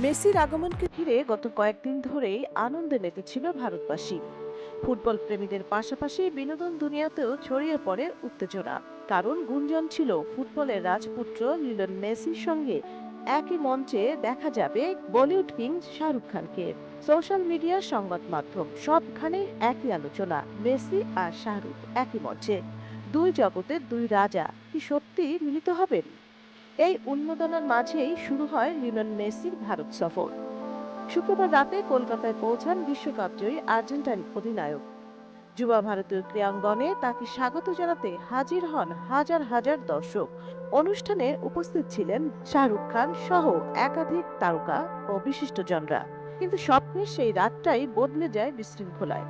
মেসির আগমনকে ঘিরে গত কয়েকদিন ধরেই আনন্দে মেতেছিল ভারতবাসী। ফুটবল প্রেমীদের পাশাপাশি বিনোদন দুনিয়াতেও ছড়িয়ে পড়ে উত্তেজনা। কারণ গুঞ্জন ছিল ফুটবলের রাজপুত্র লিওনেল মেসির সঙ্গে একই মঞ্চে দেখা যাবে বলিউড কিং শাহরুখ খানকে। সোশ্যাল মিডিয়া, সংবাদ মাধ্যম সবখানে একই আলোচনা, মেসি আর শাহরুখ একই মঞ্চে, দুই জগতের দুই রাজা কি সত্যি মিলিত হবেন? এই উন্মাদনার মাঝেই শুরু হয় লিওনেল মেসির ভারত সফর। শুক্রবার রাতে কলকাতায় পৌঁছান বিশ্বকাপ জয়ী আর্জেন্টাইন অধিনায়ক। যুবা ভারতীয় ক্রীড়াঙ্গনে তাকে স্বাগত জানাতে হাজির হন হাজার হাজার দর্শক। অনুষ্ঠানে উপস্থিত ছিলেন শাহরুখ খান সহ একাধিক তারকা ও বিশিষ্টজনরা। কিন্তু স্বপ্নের সেই রাতটাই বদলে যায় বিশৃঙ্খলায়।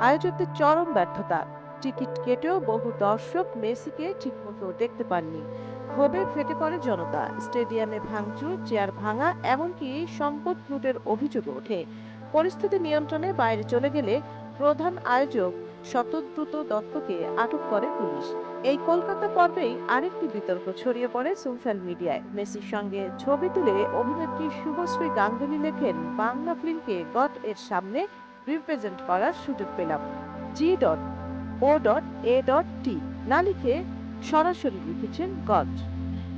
আয়োজকদের চরম ব্যর্থতা। টিকিট কেটেও বহু দর্শক মেসিকে ঠিকমতো দেখতে পাননি। ক্ষোভে ফেটে পড়ে জনতা, স্টেডিয়ামে ভাঙচুর, চেয়ার ভাঙা, এমনকি সম্পদ লুটের অভিযোগ ওঠে। পরিস্থিতি নিয়ন্ত্রণে বাইরে চলে গেলে প্রধান আয়োজক শতদ্রুত দত্তকে আটক করে পুলিশ। এই কলকাতা পর্বেই আরেকটি বিতর্ক ছড়িয়ে পড়ে সোশ্যাল মিডিয়ায়। মেসির সঙ্গে ছবি তুলে অভিনেত্রী শুভশ্রী গাঙ্গুলী লেখেন, বাংলা ফিল্মকে গড এর সামনে রিপ্রেজেন্ট করার সুযোগ পেলাম। G.O.A.T না লিখে সরাসরি লিখেছেন গড।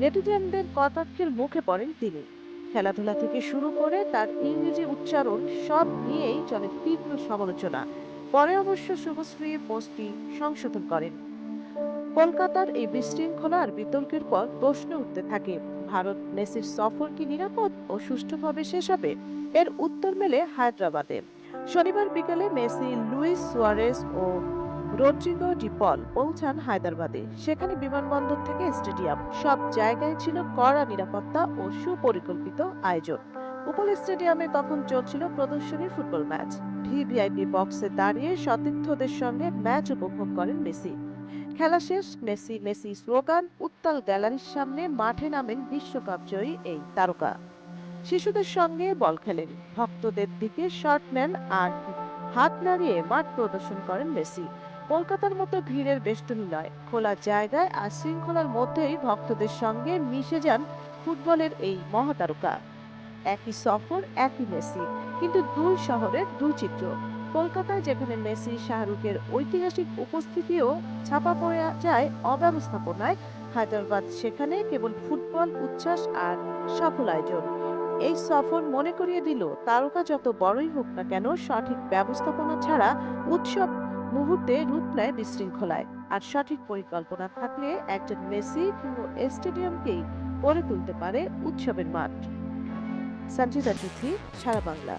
নেটিজেনদের কটাক্ষের মুখে পড়েন তিনি। খেলাধুলা থেকে শুরু করে তার ইংরেজি উচ্চারণ সব নিয়েই চলে তীব্র সমালোচনা। পরে অবশ্য শুভশ্রী পোস্টটি সংশোধন করেন। কলকাতার এই বিশৃঙ্খলা আর বিতর্কের পর প্রশ্ন উঠতে থাকে, ভারত মেসির সফর কি নিরাপদ ও সুষ্ঠুভাবে শেষ হবে? এর উত্তর মেলে হায়দ্রাবাদে। শনিবার বিকেলে মেসি, লুইস সুয়ারেজ ও রদ্রিগো ডি পল পৌঁছান হায়দ্রাবাদে। সেখানে বিমানবন্দর থেকে স্টেডিয়াম সব জায়গায় ছিল কড়া নিরাপত্তা ও সুপরিকল্পিত আয়োজন। উপল স্টেডিয়ামে তখন চলছিল প্রদর্শনী ফুটবল ম্যাচ। ভিভিআইপি বক্সে দাঁড়িয়ে সতীর্থদের সঙ্গে ম্যাচ উপভোগ করেন মেসি। খেলা শেষ, মেসি মেসি স্লোগান, উত্তাল গ্যালারির সামনে মাঠে নামেন বিশ্বকাপ জয়ী এই তারকা। শিশুদের সঙ্গে বল খেলেন, ভক্তদের দিকে শট নেন আর হাত নাড়িয়ে মাঠ প্রদর্শন করেন মেসি। কলকাতার মতো ভিড়ের বেষ্টনী নয়, খোলা জায়গায় আর শৃঙ্খলার মধ্যেই ভক্তদের সঙ্গে মিশে যান ফুটবলের এই মহাতারকা। একই সফর, একই মেসি, কিন্তু দুই শহরের দুই চিত্র। কলকাতায় যেখানে মেসি শাহরুখের ঐতিহাসিক উপস্থিতিও ছাপা পড়ে যায় অব্যবস্থাপনায়, হায়দ্রাবাদ সেখানে কেবল ফুটবল, উচ্ছ্বাস আর সফল আয়োজন। এই সফর মনে করিয়ে দিল, তারকা যত বড়ই হোক না কেন, সঠিক ব্যবস্থাপনা ছাড়া উৎসব মুহূর্তে রূপ নেয় বিশৃঙ্খলায়। আর সঠিক পরিকল্পনা থাকলে একজন মেসি পুরো স্টেডিয়ামকেই গড়ে তুলতে পারে উৎসবের মাঠ। সঞ্চিতা চৌধুরী, সারা বাংলা।